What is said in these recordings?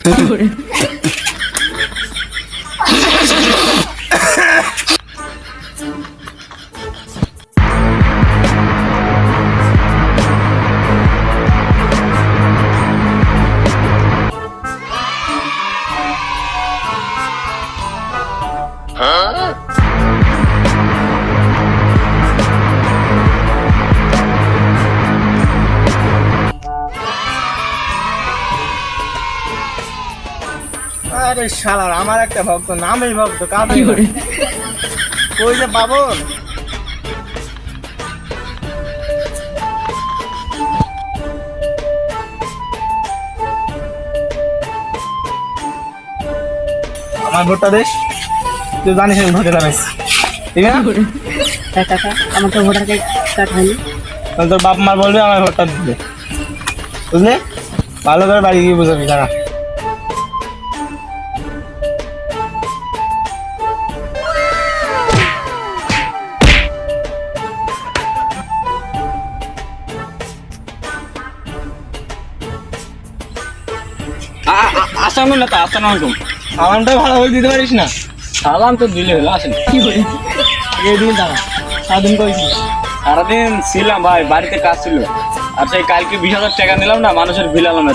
আরে শালার আমার একটা ভক্ত নামই ভক্ত কাঁদে ওই যে বাবন আমার ভোটটা দেশ তুই জানিস আমি ভোটে দাঁড়াইছি ঠিক আছে টাকা আমার তো ভোটার কার্ড হয়নি। তাহলে তোর বাপ মা বলবে আমার ভোটটা দিতে বুঝলে ভালো করে বাড়ি গিয়ে বুঝাবি দাঁড়া আসসালামু আলাইকুম। আসসালামু আলাইকুম। সালামটা ভালো করে দিতে পারিস না সালাম তো দিলে হলো, আসেন। এই দিন দাঁড়া সারাদিন করেছি সারাদিন ছিলাম ভাই, বাড়িতে কাজ ছিল। আর সেই কালকে 20,000 টাকা নিলাম না, মানুষের বিলালাম না।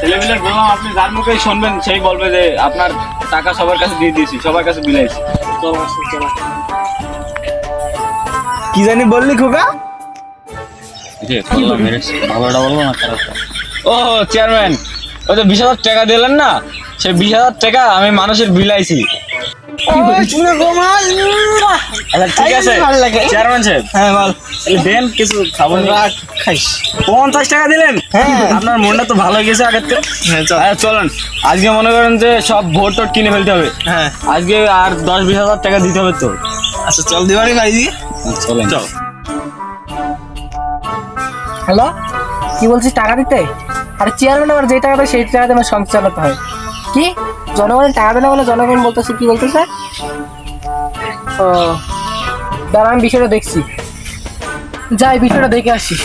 ছেলেপিলে বললাম আপনি যার মুখেই শুনবেন সেই বলবে যে আপনার টাকা সবার কাছে দিয়ে দিয়েছি, সবার কাছে বিলাইছি। কি জানি বললি খোকা ভালোটা বলবো না খারাপটা। ও চেয়ারম্যান, ওই তো 20,000 টাকা দিলেন না, সেই 20,000 টাকা আমি মানুষের বিলাইছি। আচ্ছা ঠিক আছে চেয়ারম্যান সাহেব, হ্যাঁ বল দেন কিছু খাবো খাইস 50 টাকা দিলেন। হ্যাঁ আপনার মনটা তো ভালো গেছে আগের থেকে। হ্যাঁ চল চলেন আজকে মনে করেন যে সব ভোট টোট কিনে ফেলতে হবে। হ্যাঁ আজকে আর 10-20 হাজার টাকা দিতে হবে তো। আচ্ছা চল দিবানি বাড়ি দিয়ে চলেন চল হ্যালো, কি বলছিস টাকা দিতে? আরে চেয়ারম্যান আমার যে টাকা দেয় সেই টাকাতে আমার সংসার চালাতে হয়। কি জনগণের টাকা দেয় না বলে জনগণ বলতেছে? কি বলতেছে? ও দাঁড়া, আমি বিষয়টা দেখছি, যাই বিষয়টা দেখে আসি।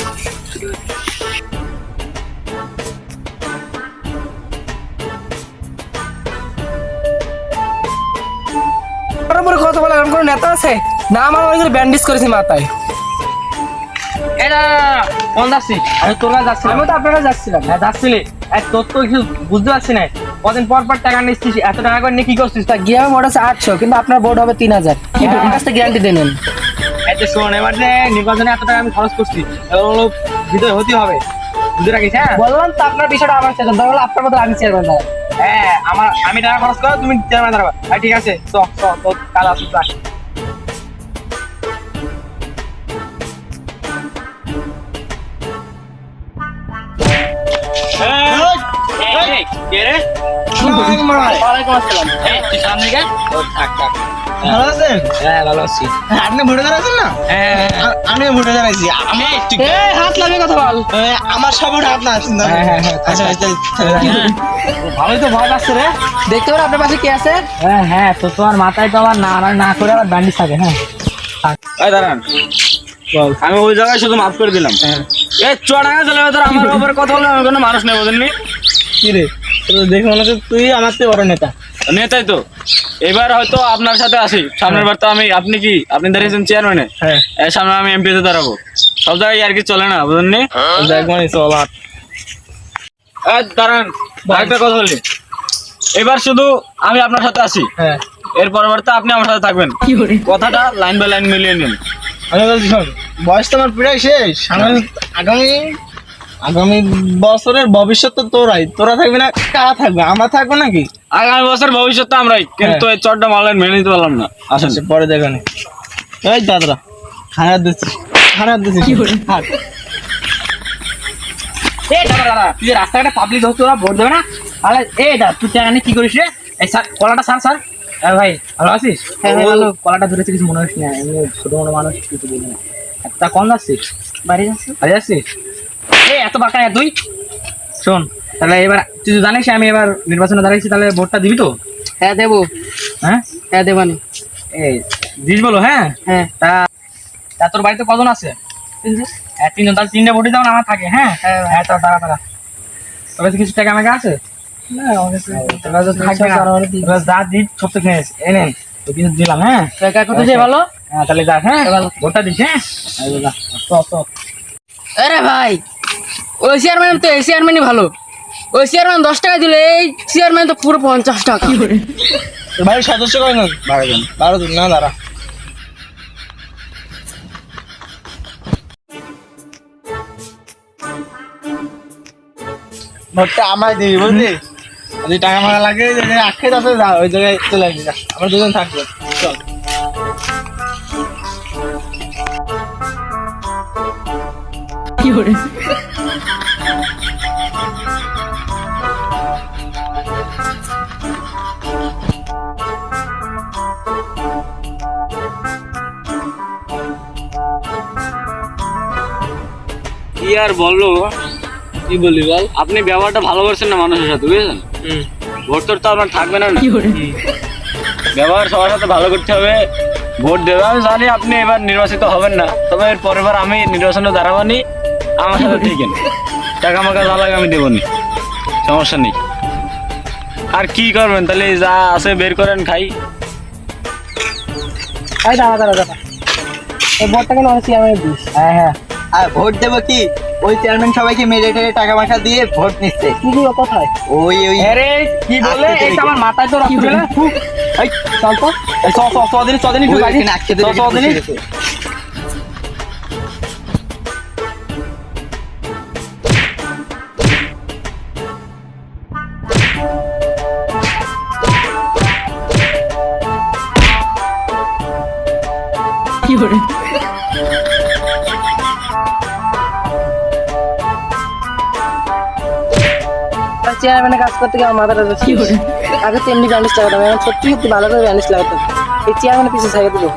কথা বলে এরকম কোনো নেতা আছে না? আমার অনেক ব্যান্ডেজ করেছি মাথায়। এটা কোন যাচ্ছি? আমি তোর কাছে যাচ্ছিলাম। আমি তো আপনার কাছে যাচ্ছিলাম। হ্যাঁ যাচ্ছিলি, তোর তো কিছু বুঝতে পারছি না। কদিন পর পর টাকা নিচ্ছিস, এত টাকা করে নিয়ে কি করছিস? তা গিয়ে আমার ভোট আছে 800, কিন্তু আপনার ভোট হবে 3000। কি আপনার কাছ থেকে গ্যারান্টি দেন? এই যে শোন, এবার যে নির্বাচনে এত টাকা আমি খরচ করছি, এবার হলো বিজয় হতে হবে, বুঝে রাখিস। হ্যাঁ বললাম তো আপনার বিষয়টা আমার চেয়ারম্যান দাঁড়াবো, আপনার মতো আমি চেয়ারম্যান দাঁড়াবো। হ্যাঁ, আমি টাকা খরচ করো, তুমি চেয়ারম্যান দাঁড়াবা। হ্যাঁ ঠিক আছে, তোর কাজ আসুক। ভালো আছেন? হ্যাঁ ভালো আছি। আপনি ভোটে দাঁড়াচ্ছেন না? হ্যাঁ আমি ভোটে দাঁড়াইছি হাত লাগে কথা বল। আমার সব ভোট আপনার আচ্ছা ভালোই তো ভয় লাগছে রে। দেখতে পারেন আপনার পাশে কে আছে? হ্যাঁ তো তোমার মাথায় তো আবার না করে আবার ব্যান্ডেজ থাকে। হ্যাঁ এই দাঁড়ান, আমি ওই জায়গায় শুধু মাফ করে দিলাম। এই চড়াঙ্গা চলে তোর আমার ব্যাপারে কথা বলে আমি কোনো মানুষ নেই, বুঝেননি? কি রে দেখে মনে হচ্ছে তুই আমার থেকে বড় নেতা। নেতাই তো। এবার হয়তো আপনার সাথে আসি, সামনের বার তো আপনি দাঁড়িয়েছেন চেয়ারম্যানে, হ্যাঁ এর সামনে আমি এমপিতে দাঁড়াবো। সব জায়গায় আর কি চলে না, বুঝেননি? দেখবানি চল হাট দাঁড়ান, আরেকটা কথা বলি, এবার শুধু আমি আপনার সাথে আসি, হ্যাঁ এর পরবর্তী আপনি আমার সাথে থাকবেন। কথাটা লাইন বাই লাইন মিলিয়ে নিন। আমি বলছি শোন, বয়স তো আমার প্রায় শেষ। আগামী বছরের ভবিষ্যৎ তো তোরা থাকবি না, কারা থাকবে? আমরা থাকবো নাকি? আগামী বছর ভবিষ্যৎ তো আমরাই, কিন্তু এই চটটা মারলেন মেনে নিতে পারলাম না। আসেন পরে দেখেন। এই দাদরা খারাপ দিচ্ছি হাট দাদা তুই যে রাস্তাঘাটে পাবলিক হচ্ছে, ওরা ভোট দেবে না? তাহলে তুই টাকা নিয়ে কি করিস রে? এই স্যার কলাটা স্যার ভাই ভালো আছিস? কলাটা ধরেছে কিছু মনে হচ্ছে না, এমনি ছোট মোটো মানুষ কিছু বলি না। তা কোন যাচ্ছিস? বাড়ি যাচ্ছে। বাড়ি যাচ্ছিস? এত বাঁকা তুই শোন, তাহলে এবার তুই তো জানিস আমি এবার নির্বাচনে দাঁড়িয়েছি, তাহলে ভোটটা দিবি তো? হ্যাঁ দেবো। হ্যাঁ হ্যাঁ দেবানি। এই দিস বলো। হ্যাঁ হ্যাঁ তা তোর বাড়িতে কজন আছে? 3জন। তাহলে 3টে ভোটই যেমন আমার থাকে। হ্যাঁ হ্যাঁ তো দাঁড়া তোর কাছে কিছু টাকা আমাকে আছে? না আমার কাছে তোরা তো থাকবে না, জানুয়ারি দিই। তোরা যা দিস সব তো খেয়ে এনেন তো কিছু দিলাম। হ্যাঁ টাকা কত যে ভালো হ্যাঁ তাহলে যাস। হ্ঁ ভোটটা দিস। হ্যাঁ এই যা তো আরে ভাই ওই চেয়ারম্যান তো এই চেয়ারম্যানই ভালো। ওই চেয়ারম্যান 10 টাকা দিলে এই চেয়ারম্যান তো পুরো 50 টাকা। ভাই সদস্য কয়জন? 12 জন। 12 জন না দাঁড়া। ভোটটা আমায় দিবি বুঝলি? যদি টাকা মারা লাগে যে আখের আছে যা ওই জায়গায় চলে আসবি। আমরা দুজন থাকবো, চল। কি আর বললো, কি বলি বল? আপনি ব্যবহারটা ভালো করছেন না মানুষের সাথে, বুঝেছেন? ভোট তোর তো আপনার থাকবে না। ব্যবহার সবার সাথে ভালো করতে হবে। ভোট দেবে আমি জানি আপনি এবার নির্বাচিত হবেন না, তবে এর পরের বার আমি নির্বাচনে দাঁড়াবানি, আমার সাথে ঠিকেন। টাকা মাকা যা লাগে আমি দেবনি, সমস্যা নেই। আর কি করবেন তাহলে? যা আছে বের করেন, খাই। এই দাঁড়া এই ভোটটা কেন আমার চেয়ারম্যান দিস? হ্যাঁ আর ভোট দেবো কি? ওই চেয়ারম্যান সবাইকে মেরে টেরে টাকা মাখা দিয়ে ভোট নিচ্ছে। কি কি কোথায়? ওই আরে কি বলে আজকে এটা আমার মাথায় তো রাখতে না। এই চল তো এই চ দিন একটু গাড়ি দিন। চেয়ারম্যানের কাজ করতে গিয়ে আমার মাথাটা কি করে আগে তো এমনি ব্যান্ডেজ লাগাতাম, এখন সত্যি সত্যি ভালো করে ব্যান্ডেজ লাগাতাম। এই চেয়ারম্যানের পিছিয়ে ছাড়িয়ে দেবো।